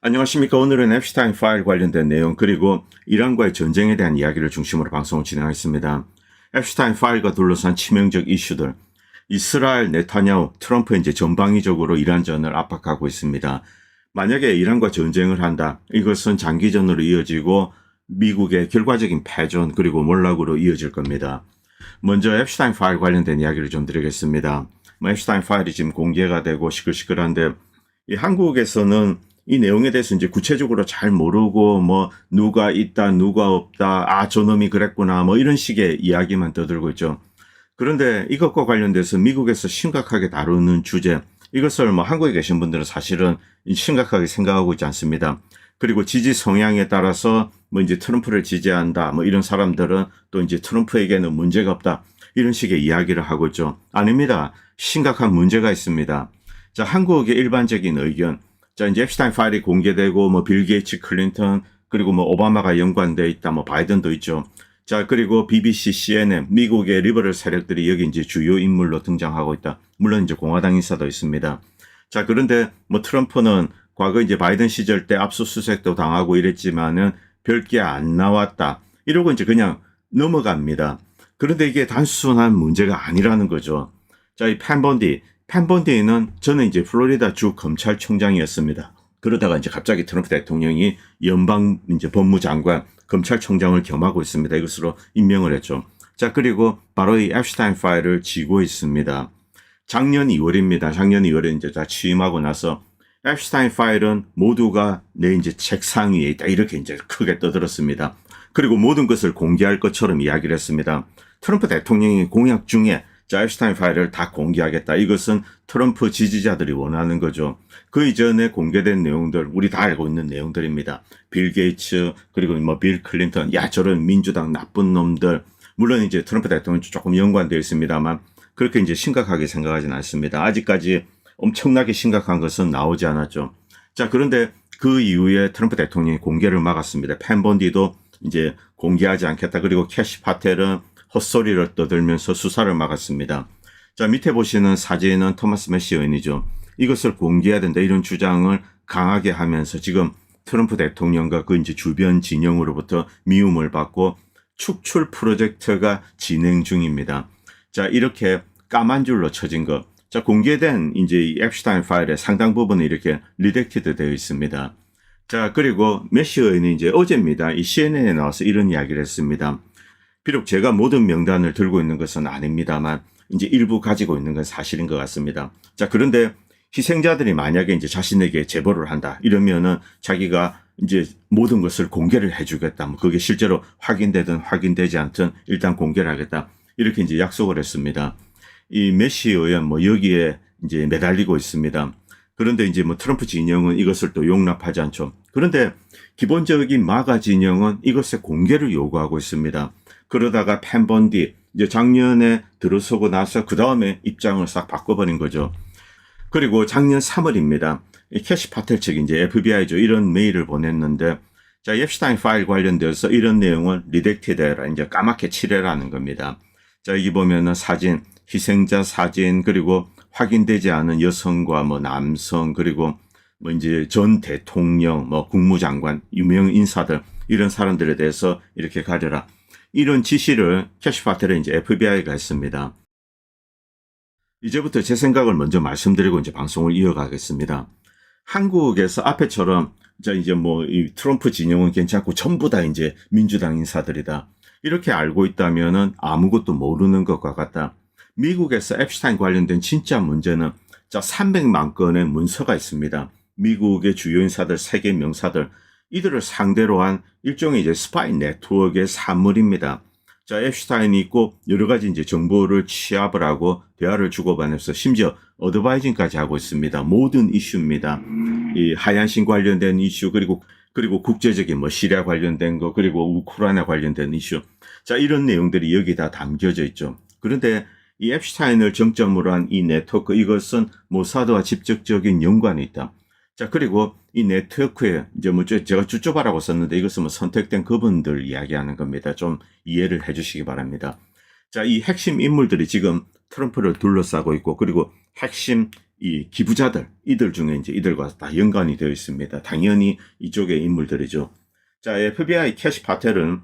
안녕하십니까. 오늘은 앱슈타인 파일 관련된 내용 그리고 이란과의 전쟁에 대한 이야기를 중심으로 방송을 진행하겠습니다. 앱슈타인 파일과 둘러싼 치명적 이슈들. 이스라엘, 네타냐후, 트럼프 이제 전방위적으로 이란전을 압박하고 있습니다. 만약에 이란과 전쟁을 한다. 이것은 장기전으로 이어지고 미국의 결과적인 패전 그리고 몰락으로 이어질 겁니다. 먼저 앱슈타인 파일 관련된 이야기를 좀 드리겠습니다. 앱슈타인 파일이 지금 공개가 되고 시끌시끌한데 이 한국에서는 이 내용에 대해서 이제 구체적으로 잘 모르고 누가 있다 누가 없다 저놈이 그랬구나 이런 식의 이야기만 떠들고 있죠. 그런데 이것과 관련돼서 미국에서 심각하게 다루는 주제, 이것을 한국에 계신 분들은 사실은 심각하게 생각하고 있지 않습니다. 그리고 지지 성향에 따라서 이제 트럼프를 지지한다 이런 사람들은 또 이제 트럼프에게는 문제가 없다 이런 식의 이야기를 하고 있죠. 아닙니다. 심각한 문제가 있습니다. 자, 한국의 일반적인 의견. 자, 이제 앱슈타인 파일이 공개되고 빌 게이츠, 클린턴, 그리고 오바마가 연관되어 있다, 바이든도 있죠. 자, 그리고 BBC, CNN, 미국의 리버럴 세력들이 여기 이제 주요 인물로 등장하고 있다. 물론 이제 공화당 인사도 있습니다. 자, 그런데 트럼프는 과거 이제 바이든 시절 때 압수수색도 당하고 이랬지만은 별게 안 나왔다. 이러고 이제 그냥 넘어갑니다. 그런데 이게 단순한 문제가 아니라는 거죠. 자, 이 펜본디는 저는 이제 플로리다 주 검찰총장이었습니다. 그러다가 이제 갑자기 트럼프 대통령이 연방 이제 법무장관, 검찰총장을 겸하고 있습니다. 이것으로 임명을 했죠. 자, 그리고 바로 이 앱슈타인 파일을 쥐고 있습니다. 작년 2월입니다. 작년 2월에 이제 다 취임하고 나서 앱슈타인 파일은 모두가 내 이제 책상 위에 있다. 이렇게 이제 크게 떠들었습니다. 그리고 모든 것을 공개할 것처럼 이야기를 했습니다. 트럼프 대통령이 공약 중에 자, 앱슈타인 파일을 다 공개하겠다. 이것은 트럼프 지지자들이 원하는 거죠. 그 이전에 공개된 내용들, 우리 다 알고 있는 내용들입니다. 빌 게이츠, 그리고 빌 클린턴, 저런 민주당 나쁜 놈들. 물론 이제 트럼프 대통령이 조금 연관되어 있습니다만, 그렇게 이제 심각하게 생각하지는 않습니다. 아직까지 엄청나게 심각한 것은 나오지 않았죠. 자, 그런데 그 이후에 트럼프 대통령이 공개를 막았습니다. 펜본디도 이제 공개하지 않겠다. 그리고 캐시 파텔은 헛소리를 떠들면서 수사를 막았습니다. 자, 밑에 보시는 사진은 토마스 매시 의원이죠. 이것을 공개해야 된다 이런 주장을 강하게 하면서 지금 트럼프 대통령과 그 이제 주변 진영으로부터 미움을 받고 축출 프로젝트가 진행 중입니다. 자, 이렇게 까만 줄로 쳐진 것. 자, 공개된 이제 이 앱슈타인 파일의 상당 부분이 이렇게 리렉티드 되어 있습니다. 자, 그리고 매시 의원이 이제 어제입니다. 이 CNN에 나와서 이런 이야기를 했습니다. 비록 제가 모든 명단을 들고 있는 것은 아닙니다만 이제 일부 가지고 있는 건 사실인 것 같습니다. 자, 그런데 희생자들이 만약에 이제 자신에게 제보를 한다 이러면은 자기가 이제 모든 것을 공개를 해주겠다. 그게 실제로 확인되든 확인되지 않든 일단 공개를 하겠다. 이렇게 이제 약속을 했습니다. 이 매시 의원 여기에 이제 매달리고 있습니다. 그런데 이제 트럼프 진영은 이것을 또 용납하지 않죠. 그런데 기본적인 마가 진영은 이것의 공개를 요구하고 있습니다. 그러다가 펜본디 이제 작년에 들어서고 나서 그 다음에 입장을 싹 바꿔버린 거죠. 그리고 작년 3월입니다. 캐시 파텔 측이 이제 FBI죠. 이런 메일을 보냈는데 자, 앱슈타인 파일 관련돼서 이런 내용을 리렉티드해라. 이제 까맣게 칠해라는 겁니다. 자, 여기 보면은 사진, 희생자 사진, 그리고 확인되지 않은 여성과 남성, 그리고 이제 전 대통령, 국무장관, 유명 인사들, 이런 사람들에 대해서 이렇게 가려라. 이런 지시를 캐시 파텔에 이제 FBI가 했습니다. 이제부터 제 생각을 먼저 말씀드리고 이제 방송을 이어가겠습니다. 한국에서 앞에처럼 자, 이제 이 트럼프 진영은 괜찮고 전부 다 이제 민주당 인사들이다. 이렇게 알고 있다면은 아무것도 모르는 것과 같다. 미국에서 앱슈타인 관련된 진짜 문제는 자, 300만 건의 문서가 있습니다. 미국의 주요 인사들, 세계 명사들, 이들을 상대로 한 일종의 이제 스파이 네트워크의 산물입니다. 자, 앱슈타인이 있고 여러 가지 이제 정보를 취합을 하고 대화를 주고받으면서 심지어 어드바이징까지 하고 있습니다. 모든 이슈입니다. 이 하얀신 관련된 이슈, 그리고 국제적인 시리아 관련된 거, 그리고 우크라이나 관련된 이슈. 자, 이런 내용들이 여기 다 담겨져 있죠. 그런데 이 앱슈타인을 정점으로 한 이 네트워크, 이것은 모사드와 직접적인 연관이 있다. 자, 그리고 이 네트워크에 이제 제가 쭈쭈바라고 썼는데 이것은 선택된 그분들 이야기하는 겁니다. 좀 이해를 해 주시기 바랍니다. 자, 이 핵심 인물들이 지금 트럼프를 둘러싸고 있고, 그리고 핵심 이 기부자들, 이들 중에 이제 이들과 다 연관이 되어 있습니다. 당연히 이쪽의 인물들이죠. 자, FBI 캐시 파텔은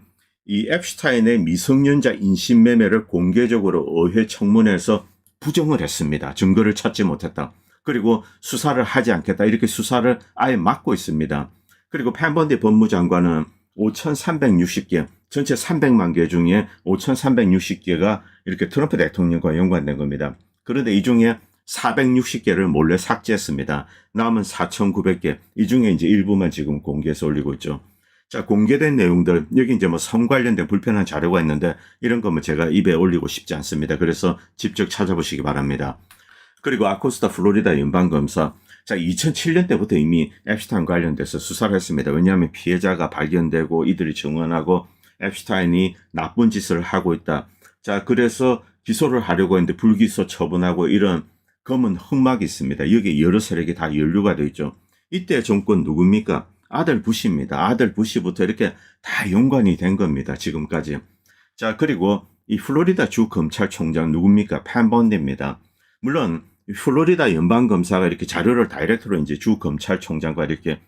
이 앱슈타인의 미성년자 인신매매를 공개적으로 의회 청문회에서 부정을 했습니다. 증거를 찾지 못했다. 그리고 수사를 하지 않겠다. 이렇게 수사를 아예 막고 있습니다. 그리고 팬 번디 법무장관은 5,360개, 전체 300만 개 중에 5,360개가 이렇게 트럼프 대통령과 연관된 겁니다. 그런데 이 중에 460개를 몰래 삭제했습니다. 남은 4,900개, 이 중에 이제 일부만 지금 공개해서 올리고 있죠. 자, 공개된 내용들, 여기 이제 뭐 성 관련된 불편한 자료가 있는데 이런 거 뭐 제가 입에 올리고 싶지 않습니다. 그래서 직접 찾아보시기 바랍니다. 그리고 아코스타 플로리다 연방검사, 자, 2007년 때부터 이미 앱슈타인 관련돼서 수사를 했습니다. 왜냐하면 피해자가 발견되고 이들이 증언하고 앱슈타인이 나쁜 짓을 하고 있다. 자, 그래서 기소를 하려고 했는데 불기소 처분하고 이런 검은 흑막이 있습니다. 여기 여러 세력이 다 연루가 되어 있죠. 이때 정권 누굽니까? 아들 부시입니다. 아들 부시부터 이렇게 다 연관이 된 겁니다. 지금까지. 자, 그리고 이 플로리다 주 검찰총장 누굽니까? 팬 번디입니다. 물론 플로리다 연방검사가 이렇게 자료를 다이렉트로 이제 주 검찰총장과 이렇게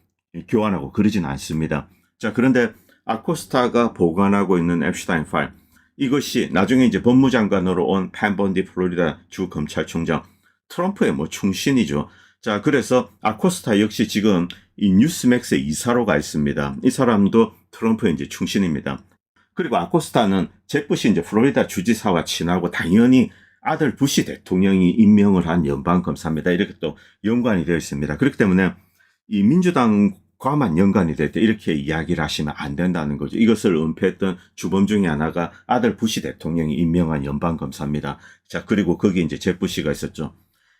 교환하고 그러진 않습니다. 자, 그런데 아코스타가 보관하고 있는 앱슈타인 파일, 이것이 나중에 이제 법무장관으로 온 팬 번디 플로리다 주 검찰총장, 트럼프의 뭐 충신이죠. 자, 그래서 아코스타 역시 지금 이 뉴스맥스에 이사로 가 있습니다. 이 사람도 트럼프의 이제 충신입니다. 그리고 아코스타는 잭 부시 이제 플로리다 주지사와 친하고 당연히 아들 부시 대통령이 임명을 한 연방검사입니다. 이렇게 또 연관이 되어 있습니다. 그렇기 때문에 이 민주당과만 연관이 될 때 이렇게 이야기를 하시면 안 된다는 거죠. 이것을 은폐했던 주범 중에 하나가 아들 부시 대통령이 임명한 연방검사입니다. 자, 그리고 거기 이제 잭 부시가 있었죠.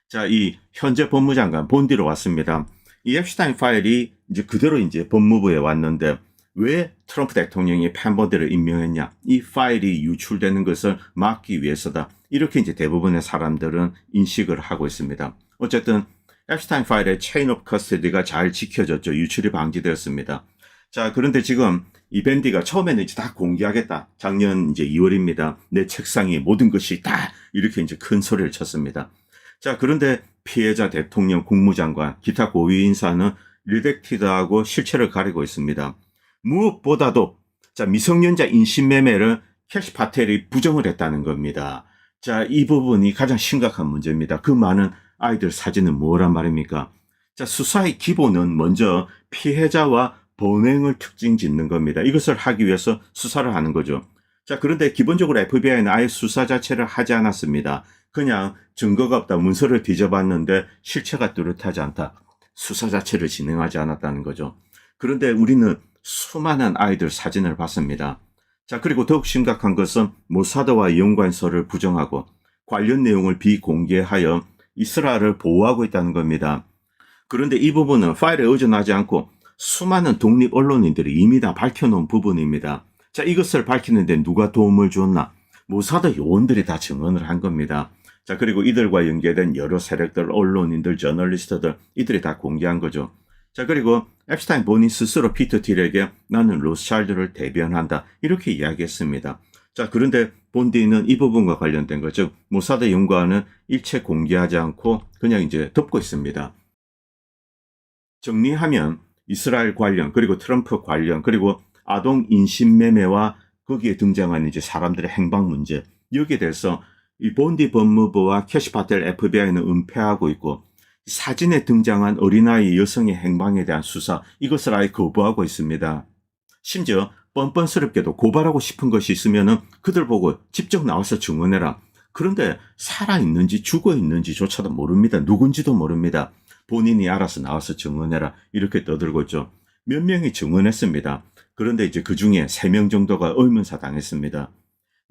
자, 이 현재 법무장관 본디로 왔습니다. 이 앱슈타인 파일이 이제 그대로 이제 법무부에 왔는데 왜 트럼프 대통령이 팬 번디를 임명했냐? 이 파일이 유출되는 것을 막기 위해서다. 이렇게 이제 대부분의 사람들은 인식을 하고 있습니다. 어쨌든 앱슈타인 파일의 체인 오브 커스터디가 잘 지켜졌죠. 유출이 방지되었습니다. 자, 그런데 지금 이 밴디가 처음에는 이제 다 공개하겠다. 작년 이제 2월입니다. 내 책상에 모든 것이 다 이렇게 이제 큰 소리를 쳤습니다. 자, 그런데 피해자 대통령, 국무장관, 기타 고위 인사는 리덱티드하고 실체를 가리고 있습니다. 무엇보다도 자, 미성년자 인신매매를 캐시 파텔이 부정을 했다는 겁니다. 자, 이 부분이 가장 심각한 문제입니다. 그 많은 아이들 사진은 뭐란 말입니까? 자, 수사의 기본은 먼저 피해자와 범행을 특징 짓는 겁니다. 이것을 하기 위해서 수사를 하는 거죠. 자, 그런데 기본적으로 FBI는 아예 수사 자체를 하지 않았습니다. 그냥 증거가 없다, 문서를 뒤져봤는데 실체가 뚜렷하지 않다. 수사 자체를 진행하지 않았다는 거죠. 그런데 우리는 수많은 아이들 사진을 봤습니다. 자, 그리고 더욱 심각한 것은 모사드와 연관서를 부정하고 관련 내용을 비공개하여 이스라엘을 보호하고 있다는 겁니다. 그런데 이 부분은 파일에 의존하지 않고 수많은 독립 언론인들이 이미 다 밝혀놓은 부분입니다. 자, 이것을 밝히는데 누가 도움을 주었나? 모사드 요원들이 다 증언을 한 겁니다. 자, 그리고 이들과 연계된 여러 세력들, 언론인들, 저널리스트들, 이들이 다 공개한 거죠. 자, 그리고 앱슈타인 본인 스스로 피터 틸에게 나는 로스차일드를 대변한다. 이렇게 이야기했습니다. 자, 그런데 본디는 이 부분과 관련된 것, 즉 모사드 연관은 일체 공개하지 않고 그냥 이제 덮고 있습니다. 정리하면 이스라엘 관련, 그리고 트럼프 관련, 그리고 아동 인신매매와 거기에 등장하는 이제 사람들의 행방 문제, 여기에 대해서 이 본디 법무부와 캐시 파텔 FBI는 은폐하고 있고 사진에 등장한 어린아이 여성의 행방에 대한 수사, 이것을 아예 거부하고 있습니다. 심지어 뻔뻔스럽게도 고발하고 싶은 것이 있으면은 그들 보고 직접 나와서 증언해라. 그런데 살아있는지 죽어있는지조차도 모릅니다. 누군지도 모릅니다. 본인이 알아서 나와서 증언해라. 이렇게 떠들고 있죠. 몇 명이 증언했습니다. 그런데 이제 그 중에 3명 정도가 의문사 당했습니다.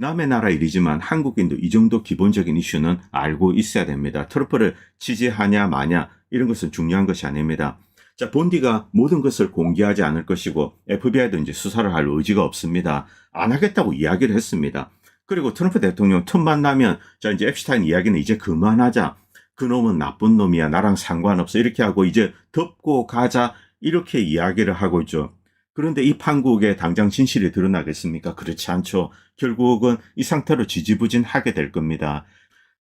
남의 나라 일이지만 한국인도 이 정도 기본적인 이슈는 알고 있어야 됩니다. 트럼프를 지지하냐 마냐 이런 것은 중요한 것이 아닙니다. 자, 본디가 모든 것을 공개하지 않을 것이고 FBI도 이제 수사를 할 의지가 없습니다. 안 하겠다고 이야기를 했습니다. 그리고 트럼프 대통령 틈만 나면 자, 이제 앱슈타인 이야기는 이제 그만하자. 그놈은 나쁜 놈이야. 나랑 상관없어. 이렇게 하고 이제 덮고 가자. 이렇게 이야기를 하고 있죠. 그런데 이 판국에 당장 진실이 드러나겠습니까? 그렇지 않죠. 결국은 이 상태로 지지부진하게 될 겁니다.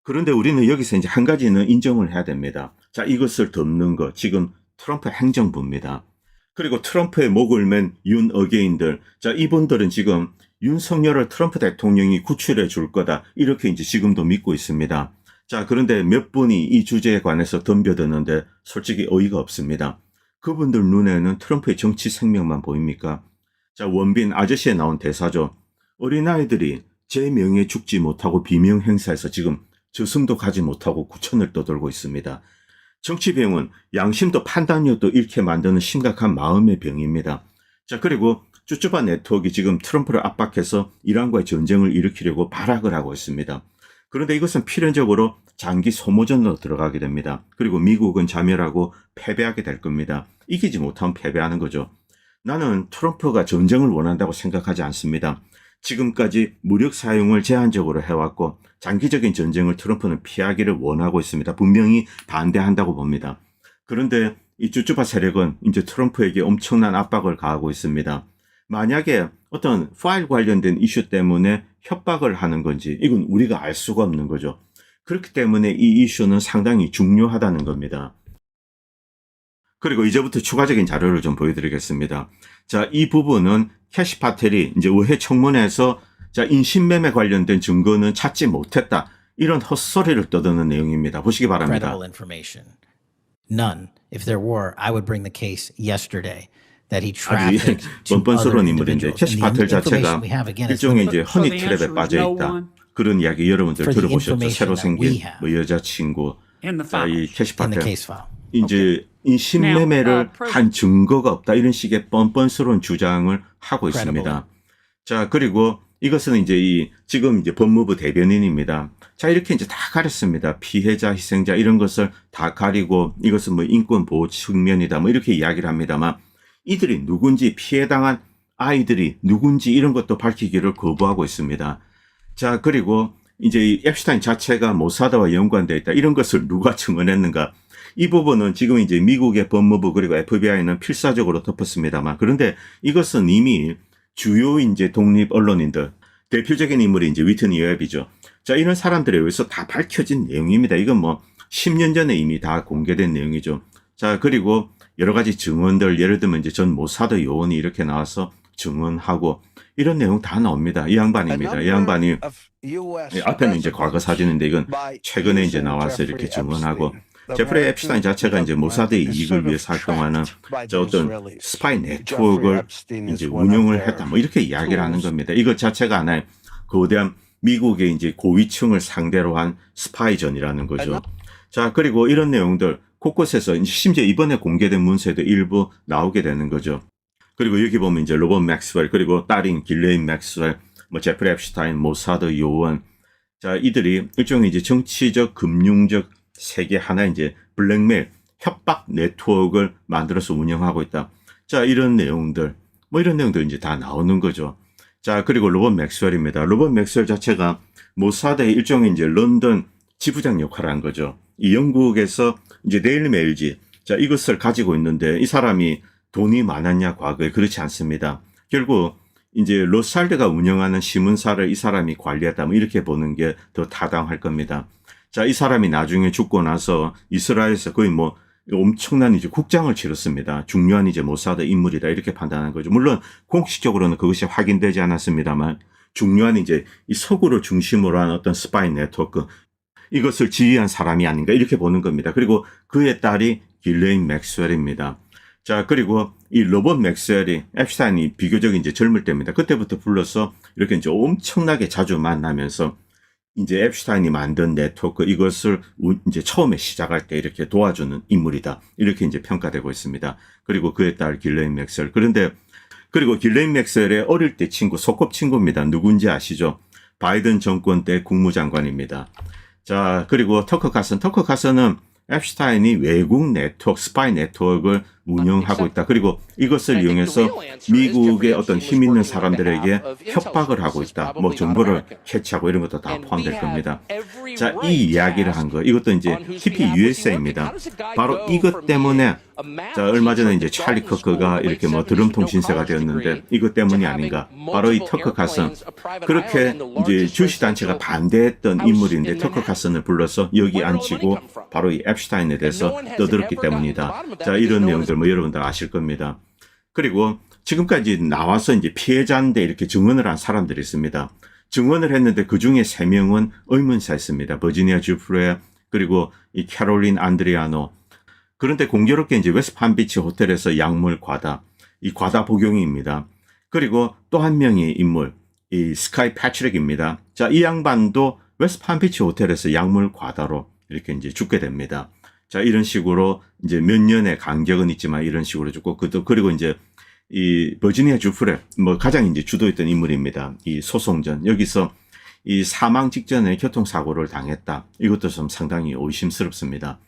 그런데 우리는 여기서 이제 한 가지는 인정을 해야 됩니다. 자, 이것을 덮는 거 지금 트럼프 행정부입니다. 그리고 트럼프의 목을 맨 윤 어게인들, 자, 이분들은 지금 윤석열을 트럼프 대통령이 구출해 줄 거다, 이렇게 이제 지금도 믿고 있습니다. 자, 그런데 몇 분이 이 주제에 관해서 덤벼드는데 솔직히 어이가 없습니다. 그분들 눈에는 트럼프의 정치 생명만 보입니까? 자, 원빈 아저씨에 나온 대사죠. 어린아이들이 제 명예에 죽지 못하고 비명 행사해서 지금 저승도 가지 못하고 구천을 떠돌고 있습니다. 정치병은 양심도 판단력도 잃게 만드는 심각한 마음의 병입니다. 자, 그리고 쭈쭈바 네트워크가 지금 트럼프를 압박해서 이란과의 전쟁을 일으키려고 발악을 하고 있습니다. 그런데 이것은 필연적으로 장기 소모전으로 들어가게 됩니다. 그리고 미국은 자멸하고 패배하게 될 겁니다. 이기지 못하면 패배하는 거죠. 나는 트럼프가 전쟁을 원한다고 생각하지 않습니다. 지금까지 무력 사용을 제한적으로 해왔고 장기적인 전쟁을 트럼프는 피하기를 원하고 있습니다. 분명히 반대한다고 봅니다. 그런데 이 쭈쭈바 세력은 이제 트럼프에게 엄청난 압박을 가하고 있습니다. 만약에 어떤 파일 관련된 이슈 때문에 협박을 하는 건지 이건 우리가 알 수가 없는 거죠. 그렇기 때문에 이 이슈는 상당히 중요하다는 겁니다. 그리고 이제부터 추가적인 자료를 좀 보여드리겠습니다. 자, 이 부분은 캐시 파텔이 이제 의회 청문회에서 자, 인신매매 관련된 증거는 찾지 못했다, 이런 헛소리를 떠드는 내용입니다. 보시기 바랍니다. Credible information. None. If there were, I would bring the case yesterday that he 아주 trafficked to other 뻔뻔스러운 인물인데 individuals. 캐시 And 파텔 the information 자체가 we have again is 일종의 limited. 이제 허니 트랩에 빠져 있다, 그런 이야기 여러분들 For the 들어보셨죠? information 새로 that 생긴 we have 뭐 여자친구, in the 자, 이 files. 캐시 in the 파텔 case file. 이제 인신매매를 Now, 한 증거가 없다, 이런 식의 뻔뻔스러운 주장을 하고 있습니다. Credible. 자, 그리고 이것은 이제 지금 이제 법무부 대변인입니다. 자, 이렇게 이제 다 가렸습니다. 피해자, 희생자 이런 것을 다 가리고 이것은 뭐 인권 보호 측면이다, 뭐 이렇게 이야기를 합니다만 이들이 누군지, 피해당한 아이들이 누군지 이런 것도 밝히기를 거부하고 있습니다. 자, 그리고 이제 이 앱슈타인 자체가 모사드와 연관되어 있다, 이런 것을 누가 증언했는가? 이 부분은 지금 이제 미국의 법무부 그리고 FBI는 필사적으로 덮었습니다만, 그런데 이것은 이미 주요 이제 독립 언론인들, 대표적인 인물이 이제 위트니 웹이죠. 자, 이런 사람들에 의해서 다 밝혀진 내용입니다. 이건 뭐 10년 전에 이미 다 공개된 내용이죠. 자, 그리고 여러 가지 증언들, 예를 들면 이제 전 모사드 요원이 이렇게 나와서 증언하고 이런 내용 다 나옵니다. 이 양반입니다. 이 양반이 앞에는 이제 과거 사진인데 이건 최근에 이제 나와서 이렇게 증언하고, 제프리 앱슈타인 자체가 이제 모사드의 이익을 위해서 활동하는 저 어떤 스파이 네트워크를 이제 운영을 했다, 뭐 이렇게 이야기를 하는 겁니다. 이것 자체가 하나의 거대한 미국의 이제 고위층을 상대로 한 스파이전이라는 거죠. 자, 그리고 이런 내용들 곳곳에서 심지어 이번에 공개된 문서에도 일부 나오게 되는 거죠. 그리고 여기 보면 이제 로버트 맥스웰, 그리고 딸인 길레인 맥스웰, 뭐 제프리 앱슈타인, 모사드 요원, 자, 이들이 일종의 이제 정치적, 금융적 세계 하나 이제 블랙메일, 협박 네트워크를 만들어서 운영하고 있다. 자, 이런 내용들, 뭐 이런 내용들 이제 다 나오는 거죠. 자, 그리고 로버트 맥스웰입니다. 로버트 맥스웰 자체가 모사드의 일종의 이제 런던 지부장 역할을 한 거죠. 이 영국에서 이제 데일리 메일지, 자, 이것을 가지고 있는데 이 사람이 돈이 많았냐? 과거에 그렇지 않습니다. 결국 이제 로스차일드가 운영하는 신문사를 이 사람이 관리했다, 뭐 이렇게 보는 게 더 타당할 겁니다. 자, 이 사람이 나중에 죽고 나서 이스라엘에서 거의 뭐 엄청난 이제 국장을 치렀습니다. 중요한 이제 모사드 인물이다, 이렇게 판단한 거죠. 물론 공식적으로는 그것이 확인되지 않았습니다만 중요한 이제 이 서구를 중심으로 한 어떤 스파이 네트워크, 이것을 지휘한 사람이 아닌가, 이렇게 보는 겁니다. 그리고 그의 딸이 길레인 맥스웰입니다. 자, 그리고 이 로버트 맥스웰이 앱슈타인이 비교적 이제 젊을 때입니다. 그때부터 불러서 이렇게 이제 엄청나게 자주 만나면서 이제 앱슈타인이 만든 네트워크, 이것을 이제 처음에 시작할 때 이렇게 도와주는 인물이다, 이렇게 이제 평가되고 있습니다. 그리고 그의 딸 길레인 맥스웰. 그리고 길레인 맥스웰의 어릴 때 친구, 소꿉친구입니다. 누군지 아시죠? 바이든 정권 때 국무장관입니다. 자, 그리고 터커 카슨은 앱슈타인이 외국 네트워크, 스파이 네트워크를 운영하고 있다. 그리고 이것을 이용해서 미국의 어떤 힘 있는 사람들에게 협박을 하고 있다. 뭐 정보를 캐치하고 이런 것도 다 포함될 겁니다. 자, 이 이야기를 한 거, 이것도 이제 TPUSA입니다. 바로 이것 때문에 자, 얼마 전에 이제 찰리 커크가 이렇게 뭐 드럼통 신세가 되었는데 이것 때문이 아닌가. 바로 이 터커 카슨. 그렇게 이제 주시단체가 반대했던 인물인데 터커 카슨을 불러서 여기 앉히고 바로 이 앱슈타인에 대해서 떠들었기 때문이다. 자, 이런 내용들 뭐 여러분들 아실 겁니다. 그리고 지금까지 나와서 이제 피해자인데 이렇게 증언을 한 사람들이 있습니다. 증언을 했는데 그 중에 3명은 의문사였습니다. 버지니아 주프레, 그리고 이 캐롤린 안드리아노. 그런데 공교롭게 이제 웨스트팜비치 호텔에서 약물 과다, 이 과다 복용입니다. 그리고 또 한 명의 인물, 이 스카이 패트릭입니다. 자, 이 양반도 웨스트팜비치 호텔에서 약물 과다로 이렇게 이제 죽게 됩니다. 자, 이런 식으로 이제 몇 년의 간격은 있지만 이런 식으로 죽고, 그리고 이제 이 버지니아 주프레, 뭐 가장 이제 주도했던 인물입니다. 이 소송전, 여기서 이 사망 직전에 교통사고를 당했다. 이것도 좀 상당히 의심스럽습니다.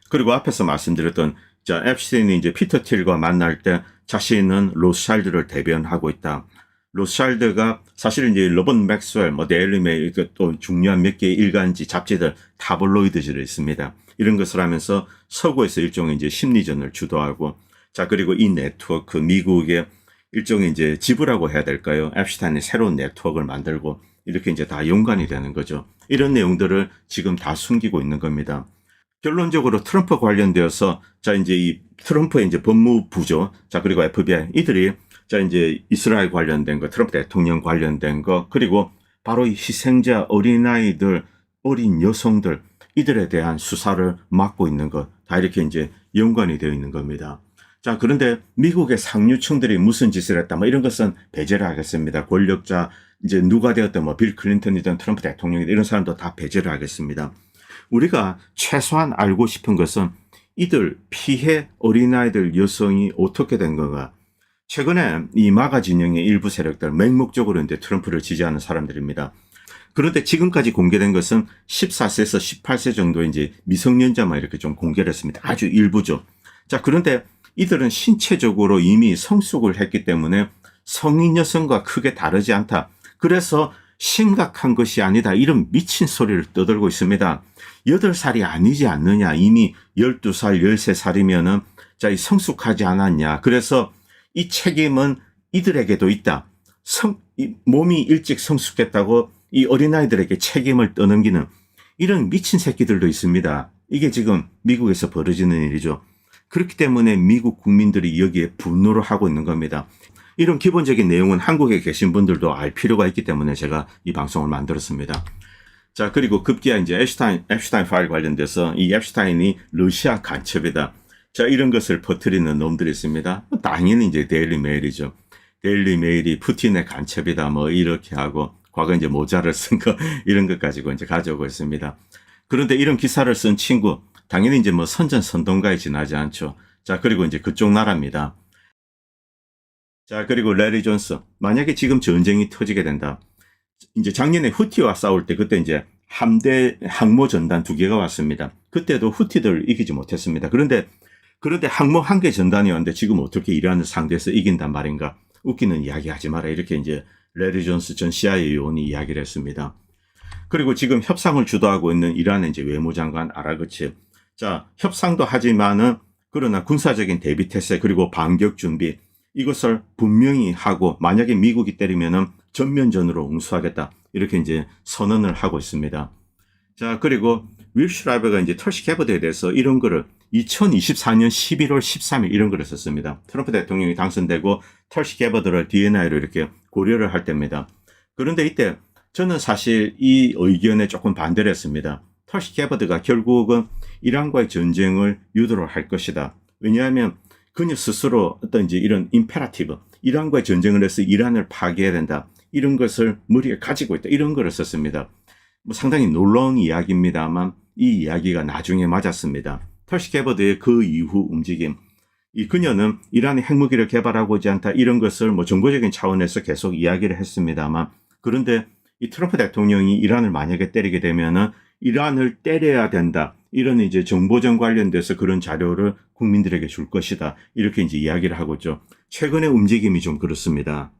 그리고 앞에서 말씀드렸던, 자, 앱스타인이 이제 피터 틸과 만날 때 자신은 로스차일드를 대변하고 있다. 로스차일드가 사실 이제 로번 맥스웰, 뭐 데일리 메일, 또 중요한 몇 개의 일간지, 잡지들, 타블로이드지를 있습니다. 이런 것을 하면서 서구에서 일종의 이제 심리전을 주도하고, 자, 그리고 이 네트워크, 미국의 일종의 이제 지부라고 해야 될까요? 앱슈타인의 새로운 네트워크를 만들고, 이렇게 이제 다 연관이 되는 거죠. 이런 내용들을 지금 다 숨기고 있는 겁니다. 결론적으로 트럼프 관련되어서, 자, 이제 이 트럼프의 이제 법무부죠. 자, 그리고 FBI, 이들이, 자, 이제 이스라엘 관련된 거, 트럼프 대통령 관련된 거, 그리고 바로 이 희생자 어린아이들, 어린 여성들, 이들에 대한 수사를 맡고 있는 것, 다 이렇게 이제 연관이 되어 있는 겁니다. 자, 그런데 미국의 상류층들이 무슨 짓을 했다, 뭐 이런 것은 배제를 하겠습니다. 권력자, 이제 누가 되었든 뭐 빌 클린턴이든 트럼프 대통령이든 이런 사람도 다 배제를 하겠습니다. 우리가 최소한 알고 싶은 것은 이들 피해 어린아이들 여성이 어떻게 된 건가. 최근에 이 마가 진영의 일부 세력들 맹목적으로 이제 트럼프를 지지하는 사람들입니다. 그런데 지금까지 공개된 것은 14세에서 18세 정도 이제 미성년자만 이렇게 좀 공개를 했습니다. 아주 일부죠. 자, 그런데 이들은 신체적으로 이미 성숙을 했기 때문에 성인 여성과 크게 다르지 않다. 그래서 심각한 것이 아니다. 이런 미친 소리를 떠들고 있습니다. 8살이 아니지 않느냐. 이미 12살, 13살이면은 자, 이 성숙하지 않았냐. 그래서 이 책임은 이들에게도 있다. 몸이 일찍 성숙했다고 이 어린아이들에게 책임을 떠넘기는 이런 미친 새끼들도 있습니다. 이게 지금 미국에서 벌어지는 일이죠. 그렇기 때문에 미국 국민들이 여기에 분노를 하고 있는 겁니다. 이런 기본적인 내용은 한국에 계신 분들도 알 필요가 있기 때문에 제가 이 방송을 만들었습니다. 자, 그리고 급기야 이제 앱슈타인 파일 관련돼서 이 앱슈타인이 러시아 간첩이다. 자, 이런 것을 퍼뜨리는 놈들이 있습니다. 당연히 이제 데일리 메일이죠. 데일리 메일이 푸틴의 간첩이다. 뭐 이렇게 하고 과거 이제 모자를 쓴 거 이런 것 가지고 이제 가져오고 있습니다. 그런데 이런 기사를 쓴 친구 당연히 이제 뭐 선전선동가에 지나지 않죠. 자, 그리고 이제 그쪽 나라입니다. 자, 그리고 레리 존스. 만약에 지금 전쟁이 터지게 된다. 이제 작년에 후티와 싸울 때 그때 이제 함대 항모 전단 2개가 왔습니다. 그때도 후티들 이기지 못했습니다. 그런데 항모 1개 전단이 왔는데 지금 어떻게 이란을 상대해서 이긴단 말인가. 웃기는 이야기 하지 마라. 이렇게 이제 레리 존스 전 CIA 요원이 이야기를 했습니다. 그리고 지금 협상을 주도하고 있는 이란의 이제 외무장관 아라그치. 자, 협상도 하지만은 그러나 군사적인 대비 태세 그리고 반격 준비 이것을 분명히 하고 만약에 미국이 때리면은 전면전으로 응수하겠다. 이렇게 이제 선언을 하고 있습니다. 자, 그리고 윌 슈라이버가 이제 털시 게버드에 대해서 이런 거를 2024년 11월 13일 이런 거를 썼습니다. 트럼프 대통령이 당선되고 털시 게버드를 DNI로 이렇게 고려를 할 때입니다. 그런데 이때 저는 사실 이 의견에 조금 반대를 했습니다. 털시 게버드가 결국은 이란과의 전쟁을 유도를 할 것이다. 왜냐하면 그녀 스스로 어떤 이제 이런 임페라티브, 이란과의 전쟁을 해서 이란을 파괴해야 된다. 이런 것을 머리에 가지고 있다. 이런 거를 썼습니다. 뭐 상당히 놀라운 이야기입니다만 이 이야기가 나중에 맞았습니다. 털시 게버드의 그 이후 움직임. 이 그녀는 이란이 핵무기를 개발하고 있지 않다. 이런 것을 뭐 정보적인 차원에서 계속 이야기를 했습니다만 그런데 이 트럼프 대통령이 이란을 만약에 때리게 되면은 이란을 때려야 된다. 이런 이제 정보전 관련돼서 그런 자료를 국민들에게 줄 것이다. 이렇게 이제 이야기를 하고 있죠. 최근의 움직임이 좀 그렇습니다.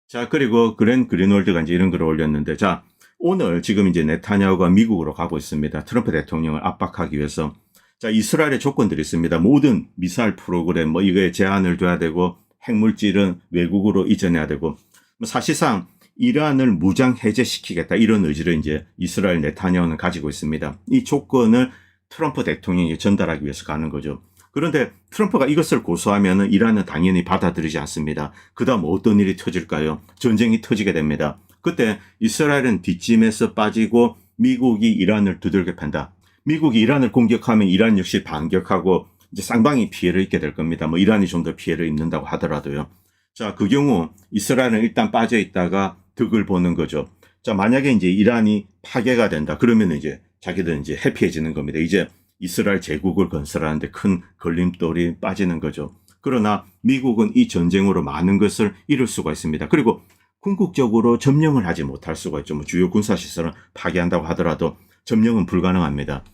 자, 그리고 그랜 그린월드가 이제 이런 글을 올렸는데, 자, 오늘 지금 이제 네타냐후가 미국으로 가고 있습니다. 트럼프 대통령을 압박하기 위해서. 자, 이스라엘의 조건들이 있습니다. 모든 미사일 프로그램, 뭐 이거에 제한을 둬야 되고, 핵물질은 외국으로 이전해야 되고, 사실상 이란을 무장 해제시키겠다. 이런 의지를 이제 이스라엘 네타냐후는 가지고 있습니다. 이 조건을 트럼프 대통령에게 전달하기 위해서 가는 거죠. 그런데 트럼프가 이것을 고수하면 이란은 당연히 받아들이지 않습니다. 그 다음 어떤 일이 터질까요? 전쟁이 터지게 됩니다. 그때 이스라엘은 뒷짐에서 빠지고 미국이 이란을 두들겨 팬다. 미국이 이란을 공격하면 이란 역시 반격하고 이제 쌍방이 피해를 입게 될 겁니다. 뭐 이란이 좀 더 피해를 입는다고 하더라도요. 자, 그 경우 이스라엘은 일단 빠져 있다가 득을 보는 거죠. 자, 만약에 이제 이란이 파괴가 된다. 그러면 이제 자기들은 이제 해피해지는 겁니다. 이제 이스라엘 제국을 건설하는데 큰 걸림돌이 빠지는 거죠. 그러나 미국은 이 전쟁으로 많은 것을 잃을 수가 있습니다. 그리고 궁극적으로 점령을 하지 못할 수가 있죠. 뭐 주요 군사시설을 파괴한다고 하더라도 점령은 불가능합니다.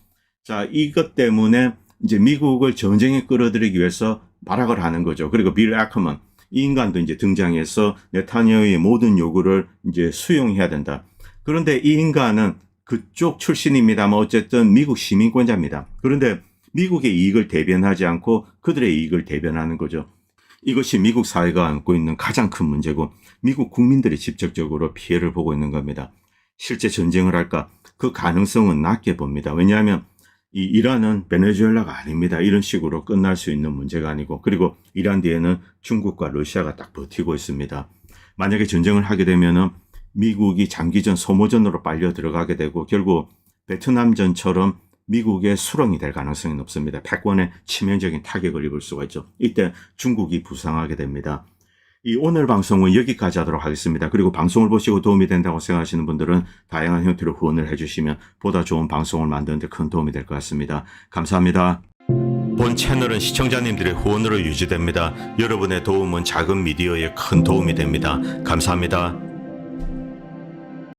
자, 이것 때문에 이제 미국을 전쟁에 끌어들이기 위해서 발악을 하는 거죠. 그리고 빌 애커먼, 이 인간도 이제 등장해서 네타냐후의 모든 요구를 이제 수용해야 된다. 그런데 이 인간은 그쪽 출신입니다만 어쨌든 미국 시민권자입니다. 그런데 미국의 이익을 대변하지 않고 그들의 이익을 대변하는 거죠. 이것이 미국 사회가 안고 있는 가장 큰 문제고 미국 국민들이 직접적으로 피해를 보고 있는 겁니다. 실제 전쟁을 할까? 그 가능성은 낮게 봅니다. 왜냐하면 이 이란은 베네수엘라가 아닙니다. 이런 식으로 끝날 수 있는 문제가 아니고, 그리고 이란 뒤에는 중국과 러시아가 딱 버티고 있습니다. 만약에 전쟁을 하게 되면은 미국이 장기전 소모전으로 빨려 들어가게 되고 결국 베트남전처럼 미국의 수렁이 될 가능성이 높습니다. 패권에 치명적인 타격을 입을 수가 있죠. 이때 중국이 부상하게 됩니다. 이 오늘 방송은 여기까지 하도록 하겠습니다. 그리고 방송을 보시고 도움이 된다고 생각하시는 분들은 다양한 형태로 후원을 해주시면 보다 좋은 방송을 만드는 데 큰 도움이 될 것 같습니다. 감사합니다. 본 채널은 시청자님들의 후원으로 유지됩니다. 여러분의 도움은 작은 미디어에 큰 도움이 됩니다. 감사합니다.